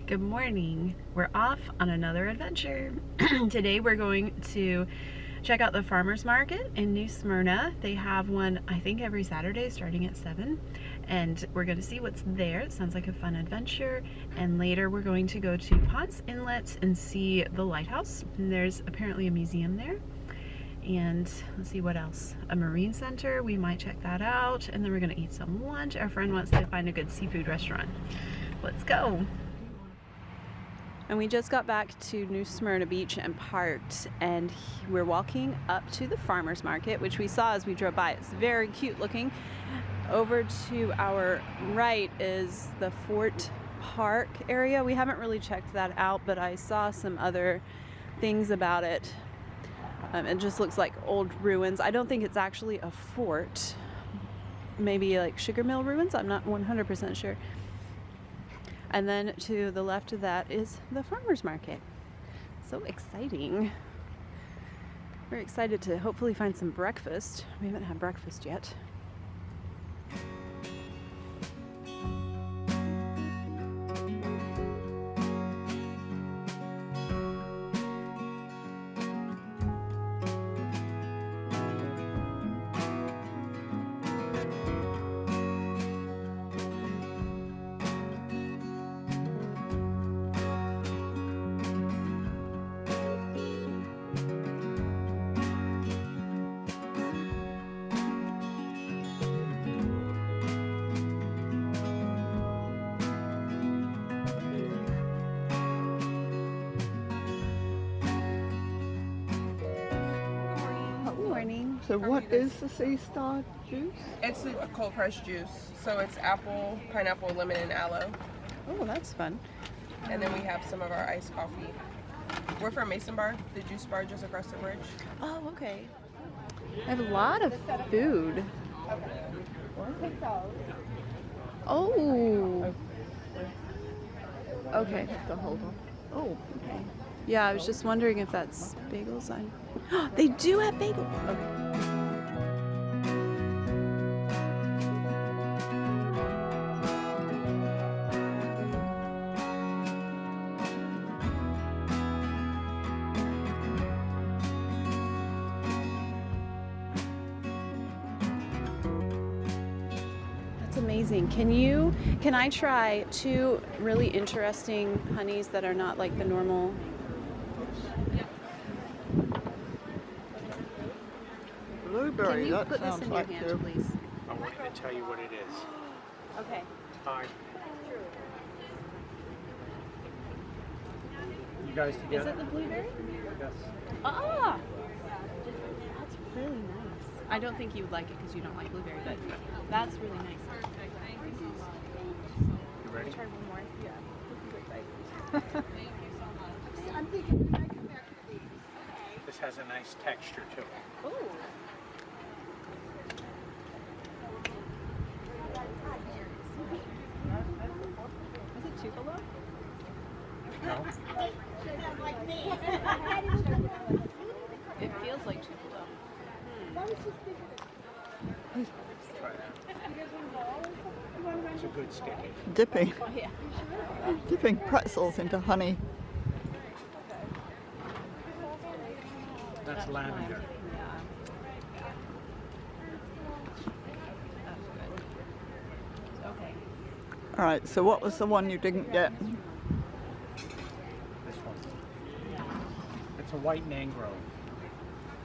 Good morning. We're off on another adventure. Today we're going to check out the farmers market in New Smyrna. They have one, I think, every Saturday starting at 7, and we're going to see what's there. It sounds like a fun adventure. And later we're going to go to Ponce Inlet and see the Lighthouse. And there's apparently a museum there. And let's see what else. A marine center, we might check that out. And then we're gonna eat some lunch. Our friend wants to find a good seafood restaurant. Let's go. And we just got back to New Smyrna Beach and parked, and we're walking up to the farmers market, which we saw as we drove by. It's very cute looking. Over to our right is the Fort Park area. We haven't really checked that out, but I saw some other things about it. It just looks like old ruins. I don't think it's actually a fort. Maybe like sugar mill ruins. I'm not 100% sure. And then to the left of that is the farmers market. So exciting. We're excited to hopefully find some breakfast. We haven't had breakfast yet. So what is the sea star juice? It's a cold pressed juice. So it's apple, pineapple, lemon, and aloe. Oh, that's fun. And then we have some of our iced coffee. We're from Mason Bar, the juice bar just across the bridge. Oh, okay. I have a lot of food. Oh. Okay. Oh, okay. Yeah, I was just wondering if that's bagels. They do have bagels. Okay. Amazing. Can I try 2 really interesting honeys that are not like the normal? Blueberry, Can you that put this sounds in your like hand, you. please? I want you to tell you what it is. Okay. Hi. You guys Is together? it the blueberry? Yes. Ah! That's really nice. I don't think you would like it because you don't like blueberry, but that's really nice. You ready? Try one more. Yeah. I'm thinking when I come back for these. This has a nice texture to it. Ooh. Is it Tupelo? No? It feels like Tupelo. Try that. It's a good sticky. Dipping, Oh, yeah. dipping pretzels into honey. That's lavender. Yeah. That's good. Okay. All right, so what was the one you didn't get? This one. It's a white mangrove.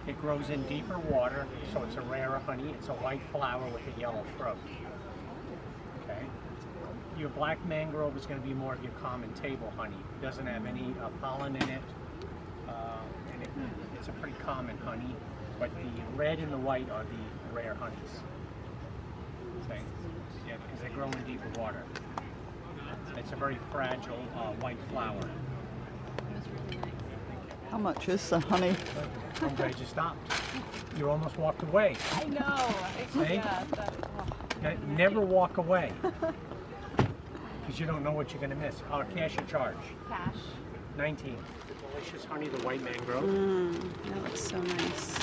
It grows in deeper water, so it's a rarer honey. It's a white flower with a yellow throat. Okay. Your black mangrove is going to be more of your common table honey. It doesn't have any pollen in it, and it's a pretty common honey. But the red and the white are the rare honeys. Okay. Yeah, because they grow in deeper water. It's a very fragile white flower. That's really nice. How much is the honey? I'm glad you stopped. You almost walked away. I know. See? Yeah, Never walk away. Because you don't know what you're going to miss. Cash or charge? cash. 19. The delicious honey, the white mangrove. That looks so nice.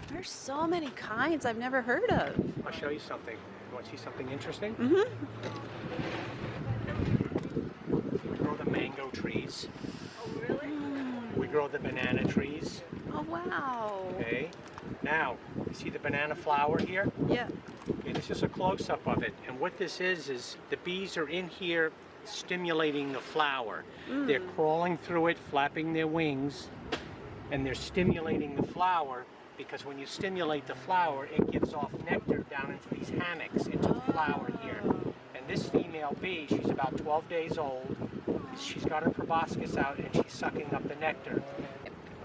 There's so many kinds I've never heard of. I'll show you something. You want to see something interesting? Mm-hmm. We grow them trees. Oh, really? We grow the banana trees. Oh, wow. Okay. Now, you see the banana flower here? Yeah. Okay, this is a close-up of it. And what this is the bees are in here stimulating the flower. They're crawling through it, flapping their wings, and they're stimulating the flower, because when you stimulate the flower, it gives off nectar down into these hammocks, into the flower here. And this female bee, she's about 12 days old. She's got her proboscis out, and she's sucking up the nectar.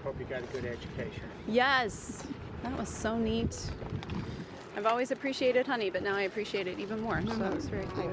Hope you got a good education. Yes. That was so neat. I've always appreciated honey, but now I appreciate it even more. So that was very cool.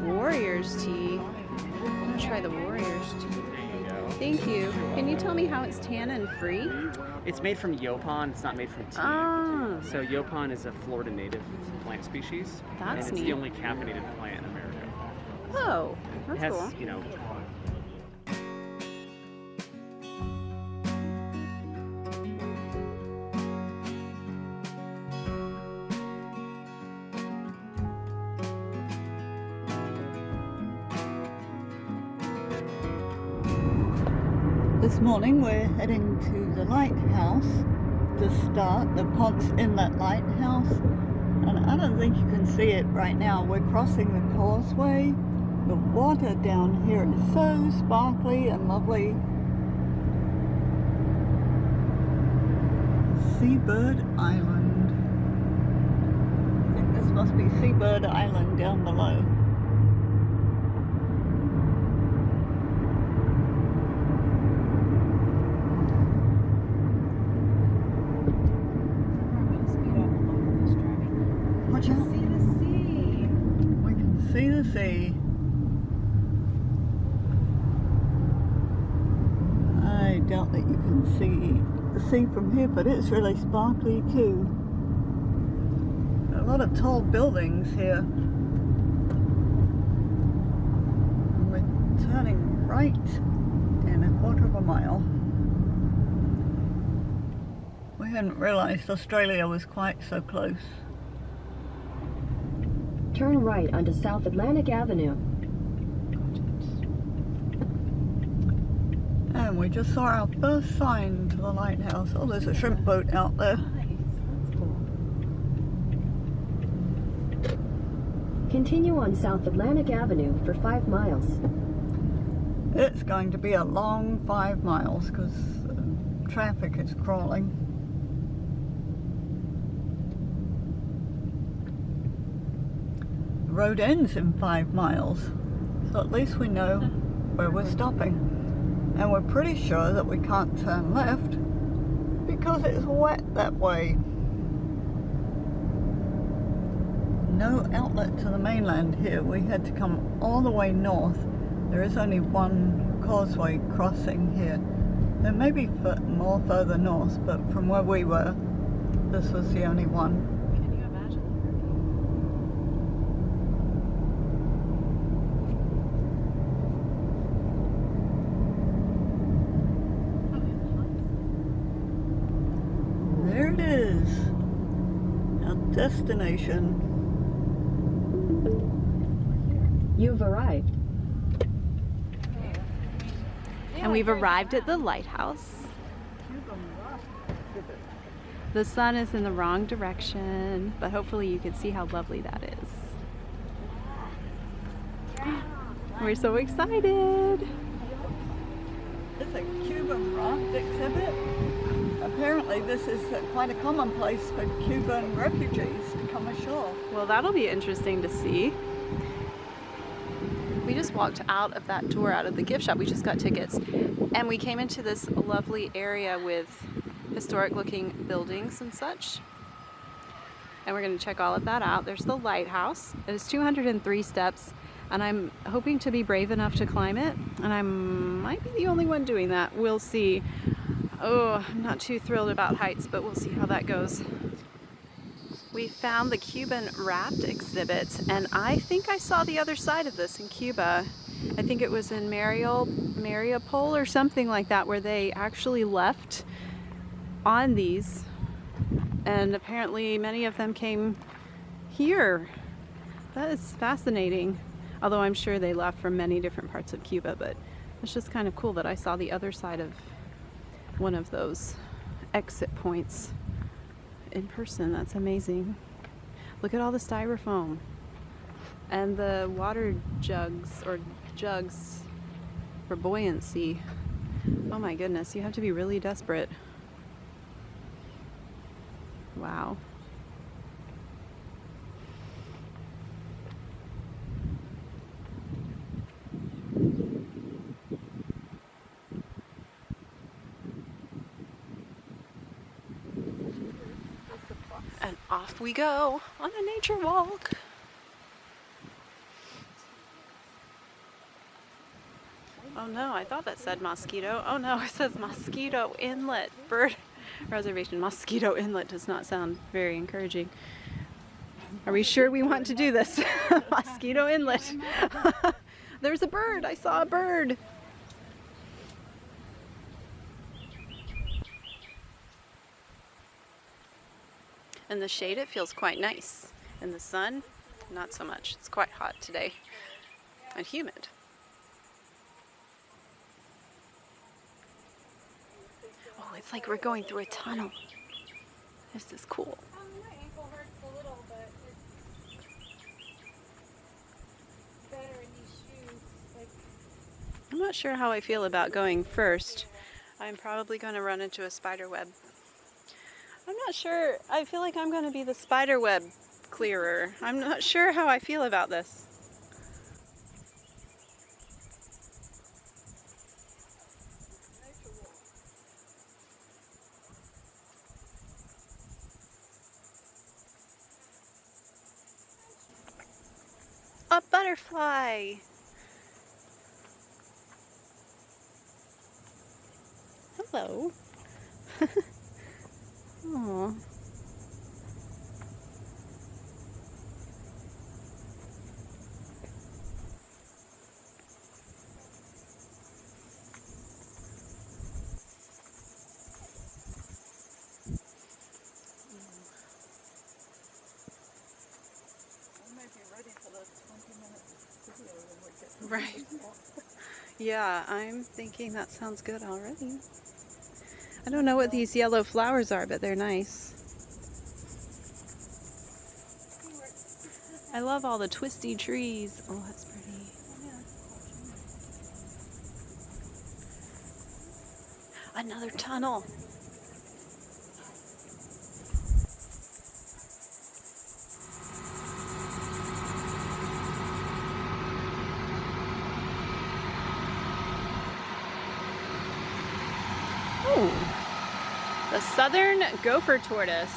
Warriors tea. I'm gonna try the Warriors tea. There you go. Thank you. Can you tell me how it's tannin free? It's made from yopon. It's not made from tea. Ah, So yopon is a Florida native plant species. That's and it's neat. the only caffeinated plant in America. oh, It that's has, cool. you know, This morning we're heading to the lighthouse to start, the Ponce Inlet Lighthouse. And I don't think you can see it right now. We're crossing the causeway. The water down here is so sparkly and lovely. Seabird Island. I think this must be Seabird Island down below. Watch out. See the sea. We can see the sea. I doubt that you can see the sea from here, but it's really sparkly too. A lot of tall buildings here. We're turning right in a quarter of a mile. We hadn't realized Australia was quite so close. Turn right onto South Atlantic Avenue. And we just saw our first sign to the lighthouse. Oh, there's a shrimp boat out there. Nice. That's cool. Continue on South Atlantic Avenue for 5 miles. It's going to be a long 5 miles because traffic is crawling. The road ends in 5 miles, so at least we know where we're stopping. And we're pretty sure that we can't turn left because it's wet that way. No outlet to the mainland here. We had to come all the way north. There is only one causeway crossing here. There may be more further north, but from where we were, this was the only one. Can you imagine? There it is, our destination. You've arrived. And we've arrived at the lighthouse. The sun is in the wrong direction, but hopefully you can see how lovely that is. We're so excited. It's a Cuban rock exhibit. Apparently apparently this is quite a common place for Cuban refugees to come ashore. Well, that'll be interesting to see. We just walked out of that door, out of the gift shop. We just got tickets. And we came into this lovely area with historic looking buildings and such. And we're going to check all of that out. There's the Lighthouse. It is 203 steps. And I'm hoping to be brave enough to climb it. And I might be the only one doing that. We'll see. Oh, I'm not too thrilled about heights, but we'll see how that goes. We found the Cuban raft exhibit, and I think I saw the other side of this in Cuba. I think it was in Mariupol or something like that, where they actually left on these, and apparently many of them came here. That is fascinating, although I'm sure they left from many different parts of Cuba, but it's just kind of cool that I saw the other side of one of those exit points in person. That's amazing. Look at all the styrofoam and the water jugs for buoyancy. Oh my goodness, you have to be really desperate. Wow. And off we go on a nature walk. Oh no, I thought that said mosquito. Oh no, it says Mosquito Inlet Bird Reservation. Mosquito Inlet does not sound very encouraging. Are we sure we want to do this? Mosquito Inlet. There's a bird. I saw a bird. In the shade, it feels quite nice. In the sun, not so much. It's quite hot today and humid. Oh, it's like we're going through a tunnel. This is cool. My ankle hurts a little, but it's better in these shoes. Like, I'm not sure how I feel about going first. I'm probably going to run into a spider web. I'm not sure. I feel like I'm going to be the spider web clearer. I'm not sure how I feel about this. A butterfly. Hello. Aww. Right. Yeah, I'm thinking that sounds good already. I don't know what these yellow flowers are, but they're nice. I love all the twisty trees. Oh, that's pretty. Another tunnel. The southern gopher tortoise.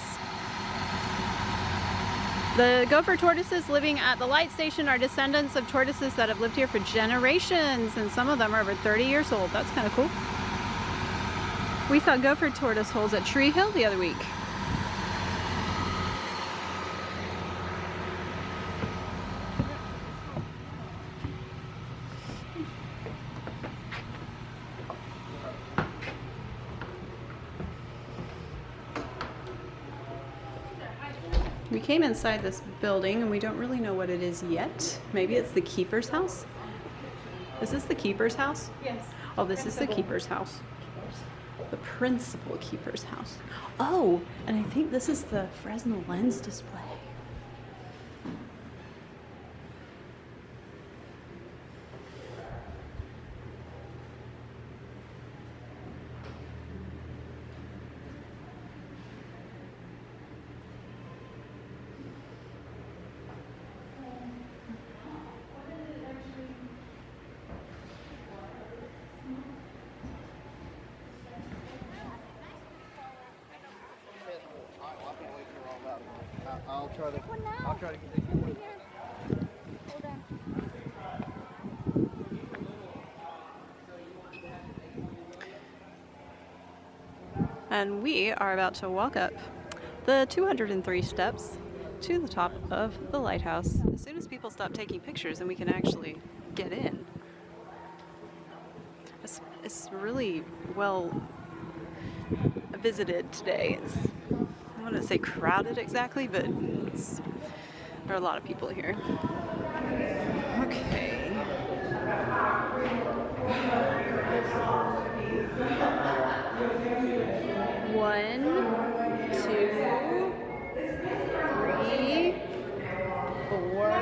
The gopher tortoises living at the light station are descendants of tortoises that have lived here for generations, and some of them are over 30 years old. That's kind of cool. We saw gopher tortoise holes at Tree Hill the other week. We came inside this building and we don't really know what it is yet. Maybe it's the keeper's house? Is this the keeper's house? yes. Oh, this is the keeper's house. The principal keeper's house. Oh, and I think this is the Fresnel lens display. I'll try to get you one. Hold on. And we are about to walk up the 203 steps to the top of the lighthouse. As soon as people stop taking pictures and we can actually get in. It's really well visited today. I wouldn't say crowded exactly, but there are a lot of people here. Okay. One, two, three, four.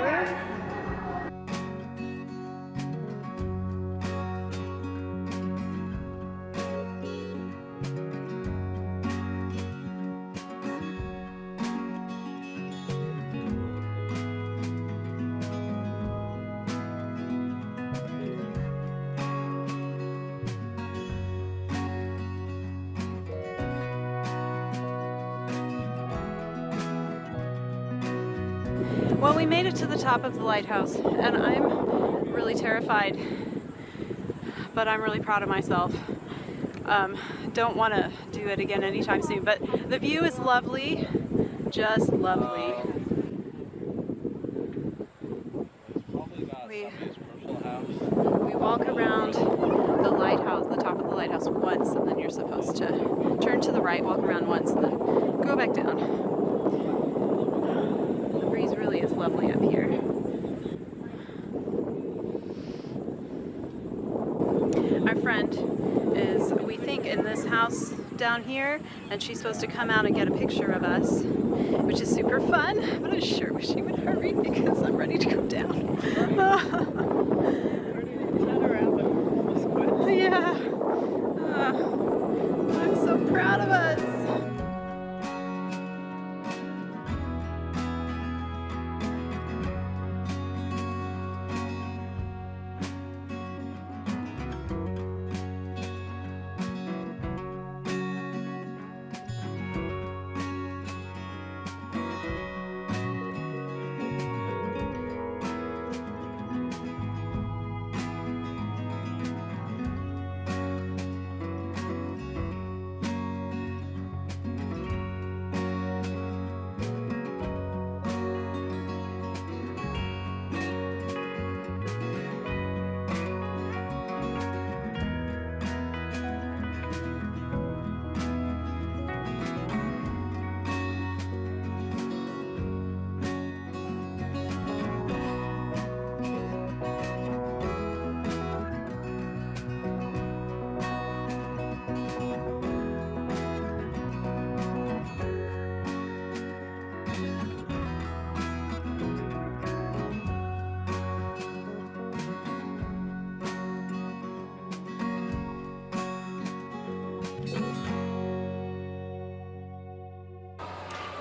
Well, we made it to the top of the lighthouse, and I'm really terrified, but I'm really proud of myself. Don't want to do it again anytime soon, but the view is lovely, just lovely. We walk around the lighthouse, the top of the lighthouse once, and then you're supposed to turn to the right, walk around once, and then go back down. Really is lovely up here. Our friend is, we think, in this house down here, and she's supposed to come out and get a picture of us, which is super fun, but I sure wish she would hurry because I'm ready to go down. Yeah. I'm so proud of us.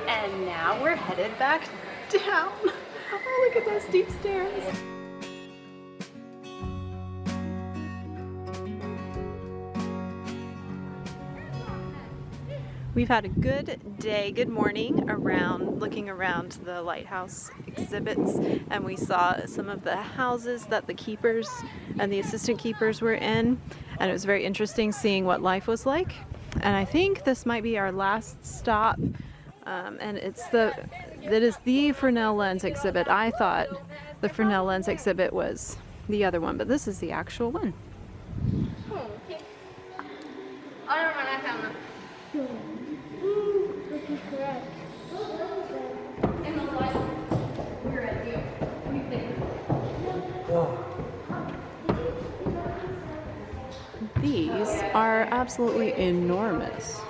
And now we're headed back down. Oh, look at those steep stairs. We've had a good day, good morning around, looking around the lighthouse exhibits, and we saw some of the houses that the keepers and the assistant keepers were in, and it was very interesting seeing what life was like. And I think this might be our last stop, and it is the Fresnel lens exhibit. I thought the Fresnel lens exhibit was the other one, but this is the actual one. These are absolutely enormous.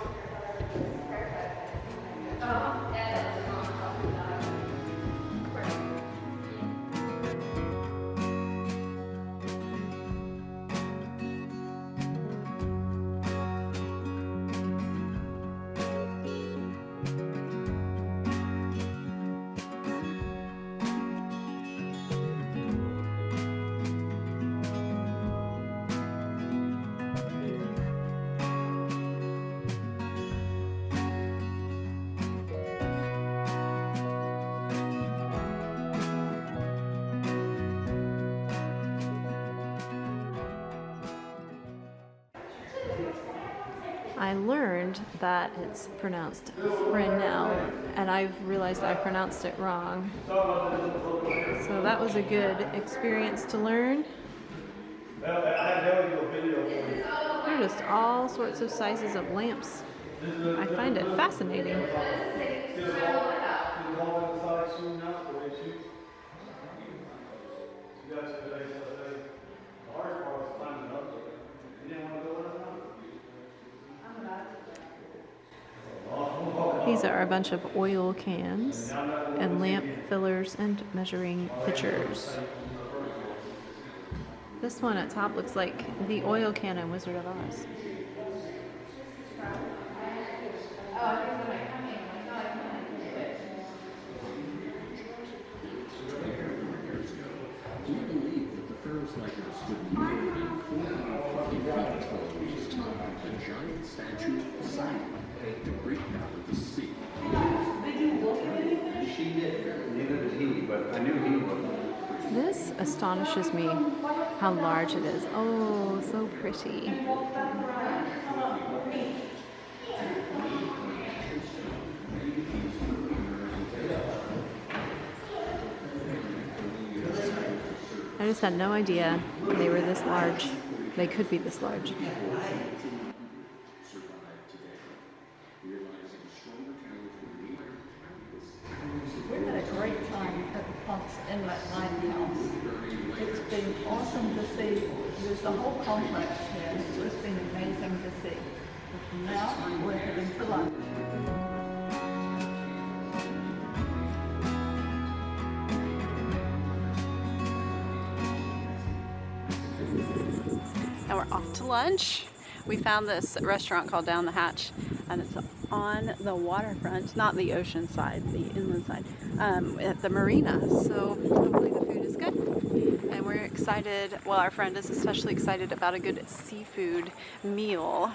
I learned that it's pronounced Fresnel, and I've realized I pronounced it wrong. So that was a good experience to learn. There are just all sorts of sizes of lamps. I find it fascinating. These are a bunch of oil cans and lamp fillers and measuring pitchers. This one at top looks like the oil can in Wizard of Oz. Do you believe that the Ferris Lighthouse stood more than 450 feet tall each time the giant statue of Simon to break out of the sea? She did. Neither did he, but I knew he would. This astonishes me, how large it is. Oh, so pretty. I just had no idea they were this large. They could be this large. We had a great time at the Ponce Inlet Lighthouse. It's been awesome to see. There's the whole complex here. It's just been amazing to see. But now we're heading to lunch. Now we're off to lunch. We found this restaurant called Down the Hatch, and it's on the waterfront, not the ocean side, the inland side, at the marina. So hopefully the food is good. And we're excited, well, our friend is especially excited about a good seafood meal.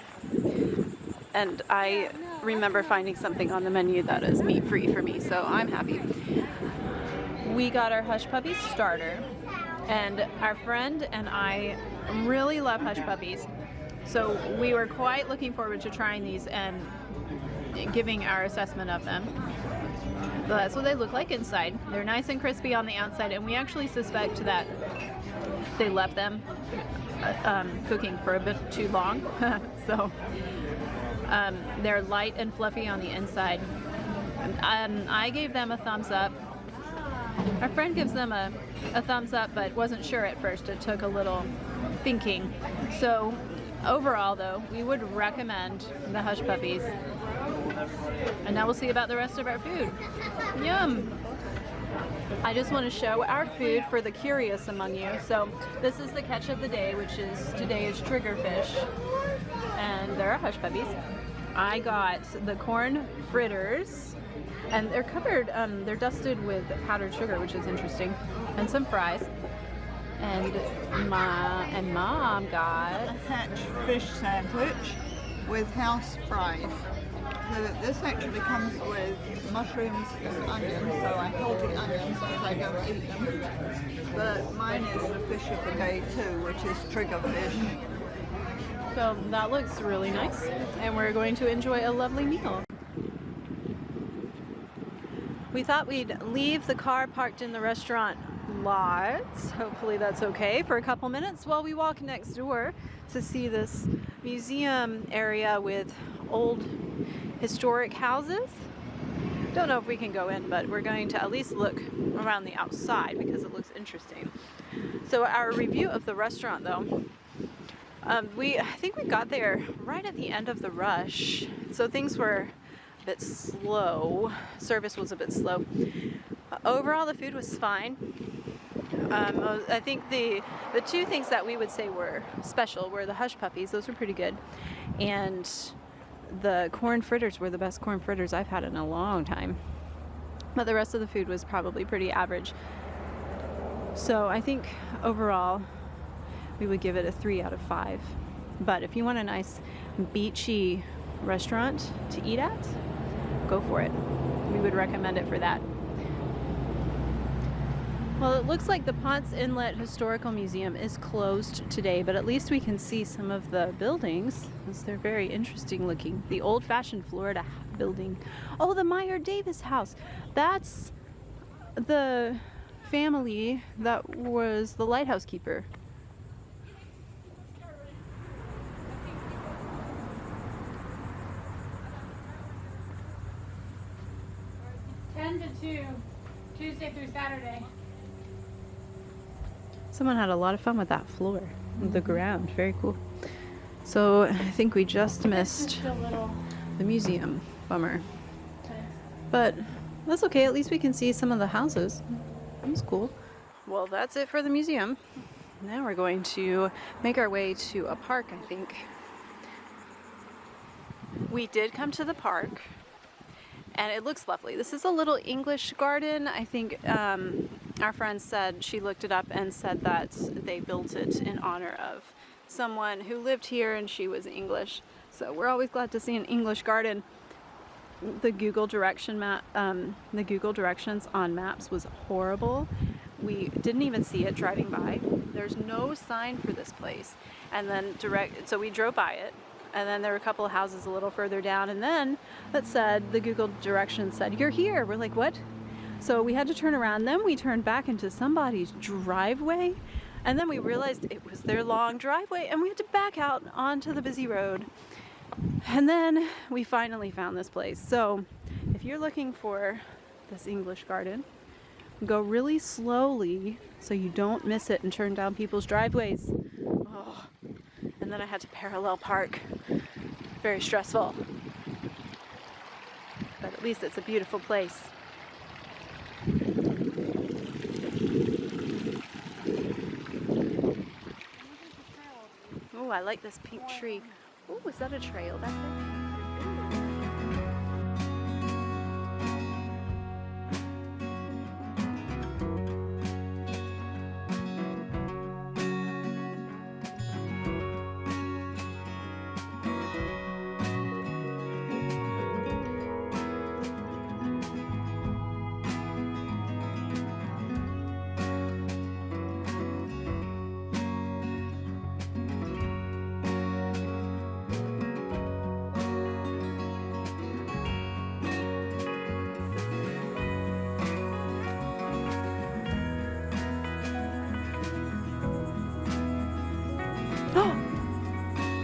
And I remember finding something on the menu that is meat-free for me, so I'm happy. We got our Hush Puppies starter, and our friend and I really love Hush Puppies. So we were quite looking forward to trying these and giving our assessment of them. So that's what they look like inside. They're nice and crispy on the outside, and we actually suspect that they left them cooking for a bit too long. So they're light and fluffy on the inside. I gave them a thumbs up. Our friend gives them a thumbs up, but wasn't sure at first. It took a little thinking. So overall, though, we would recommend the Hush Puppies. And now we'll see about the rest of our food. Yum! I just want to show our food for the curious among you. So this is the catch of the day, which is today is triggerfish, and there are Hush Puppies. I got the corn fritters, and they're covered, they're dusted with powdered sugar, which is interesting, and some fries. And Mom got a hatch fish sandwich with house fries. So this actually comes with mushrooms and onions, so I hold the onions because I don't eat them. But mine is the fish of the day too, which is triggerfish. So that looks really nice, and we're going to enjoy a lovely meal. We thought we'd leave the car parked in the restaurant lot, hopefully that's okay, for a couple minutes while we walk next door to see this museum area with old historic houses. Don't know if we can go in, but we're going to at least look around the outside because it looks interesting. So our review of the restaurant, though, I think we got there right at the end of the rush, so things were a bit slow. Service was a bit slow. Overall, the food was fine. I think the two things that we would say were special were the Hush Puppies. Those were pretty good, and the corn fritters were the best corn fritters I've had in a long time. But the rest of the food was probably pretty average. So I think overall we would give it a 3 out of 5. But if you want a nice beachy restaurant to eat at, go for it. We would recommend it for that. Well, it looks like the Ponce Inlet Historical Museum is closed today, but at least we can see some of the buildings, as they're very interesting looking. The old-fashioned Florida building. Oh, the Meyer Davis house. That's the family that was the lighthouse keeper. To 2, Tuesday through Saturday. Someone had a lot of fun with that floor, the ground. Very cool. So I think we just missed the museum. Bummer. But that's okay. At least we can see some of the houses. That was cool. Well, that's it for the museum. Now we're going to make our way to a park, I think. We did come to the park, and it looks lovely. This is a little English garden. I think our friend said, she looked it up and said that they built it in honor of someone who lived here and she was English. So we're always glad to see an English garden. The Google direction map, the Google directions on maps was horrible. We didn't even see it driving by. There's no sign for this place. And then so we drove by it. And then there were a couple of houses a little further down, and then that said, the Google directions said, "You're here." We're like, what? So we had to turn around. Then we turned back into somebody's driveway, and then we realized it was their long driveway, and we had to back out onto the busy road. And then we finally found this place. So if you're looking for this English garden, go really slowly so you don't miss it and turn down people's driveways. Oh. And then I had to parallel park. Very stressful. But at least it's a beautiful place. Oh, I like this pink tree. Oh, is that a trail back there?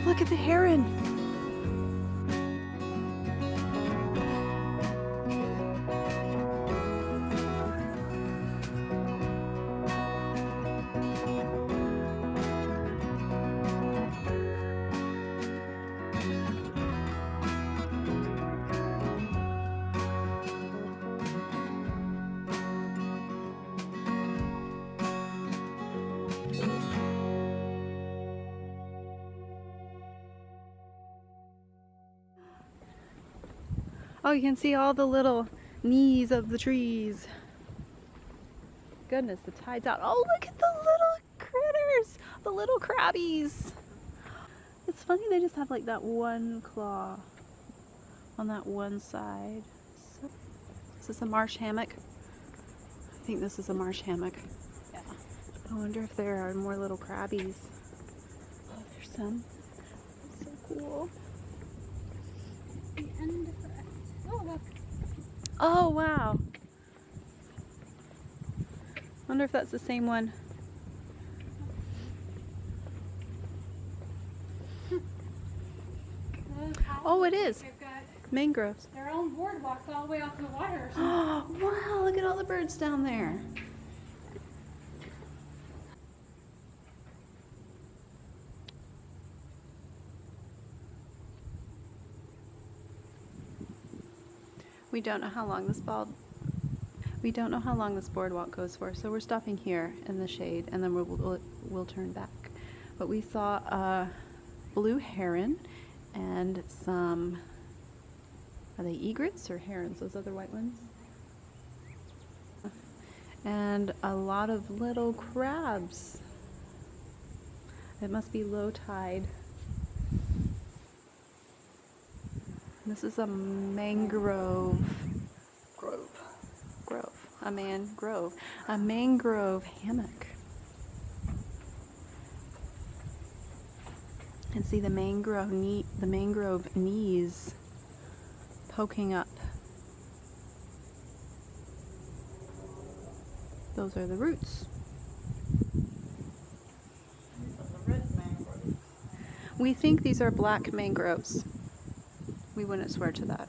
Look at the heron. Oh, you can see all the little knees of the trees. Goodness, the tide's out. Oh, look at the little critters, the little crabbies. It's funny they just have like that one claw on that one side. So, is this a marsh hammock? I think this is a marsh hammock. Yeah. I wonder if there are more little crabbies. Oh, there's some. So cool. Oh, look. Oh, wow. Wonder if that's the same one. Oh, it is. They've got Mangroves. their own boardwalks all the way off the water. Oh, wow, look at all the birds down there. We don't know how long this boardwalk goes for, so we're stopping here in the shade, and then we'll turn back. But we saw a blue heron and some, are they egrets or herons, those other white ones? And a lot of little crabs. It must be low tide. This is a mangrove grove. a mangrove hammock. And see the mangrove knees poking up. Those are the roots. These are the red mangroves. We think these are black mangroves. We wouldn't swear to that.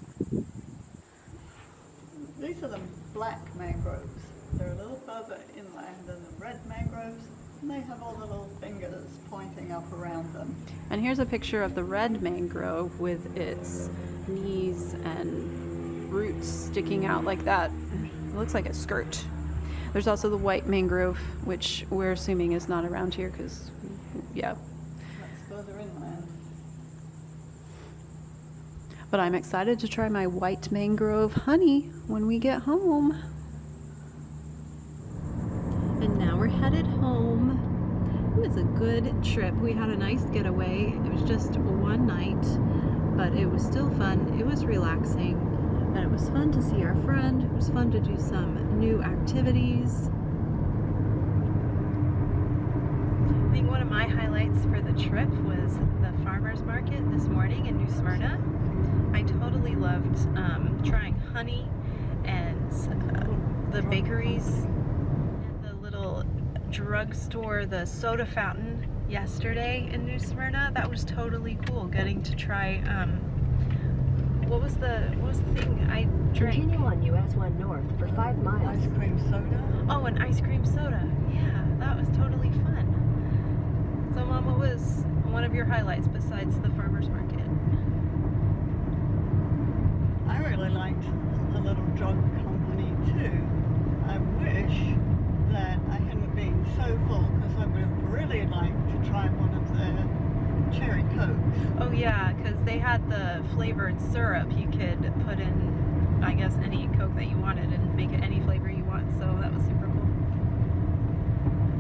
These are the black mangroves. They're a little further inland than the red mangroves, and they have all the little fingers pointing up around them. And here's a picture of the red mangrove with its knees and roots sticking out like that. It looks like a skirt. There's also the white mangrove, which we're assuming is not around here because, yeah. That's further inland. But I'm excited to try my white mangrove honey when we get home. And now we're headed home. It was a good trip. We had a nice getaway. It was just one night, but it was still fun. It was relaxing, and it was fun to see our friend. It was fun to do some new activities. I think one of my highlights for the trip was the farmers market this morning in New Smyrna. I totally loved trying honey and the bakeries and the little drugstore, the soda fountain yesterday in New Smyrna. That was totally cool, getting to try what was the thing I drank? Continue on US 1 North for 5 miles. Ice cream soda. Oh, an ice cream soda. Yeah, that was totally fun. So Mom, what was one of your highlights besides the farmers market? I really liked the little drug company too. I wish that I hadn't been so full because I would have really liked to try one of their cherry cokes. Oh yeah, because they had the flavored syrup. You could put in, I guess, any Coke that you wanted and make it any flavor you want. So that was super cool.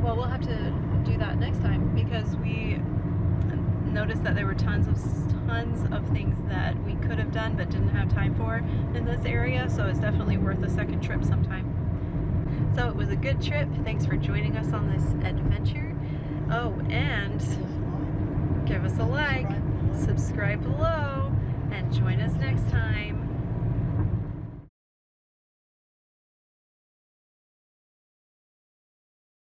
Well, we'll have to do that next time because we noticed that there were tons of things that we could have done but didn't have time for in this area. So it's definitely worth a second trip sometime. So it was a good trip. Thanks for joining us on this adventure. Oh, and give us a like, subscribe below, and join us next time.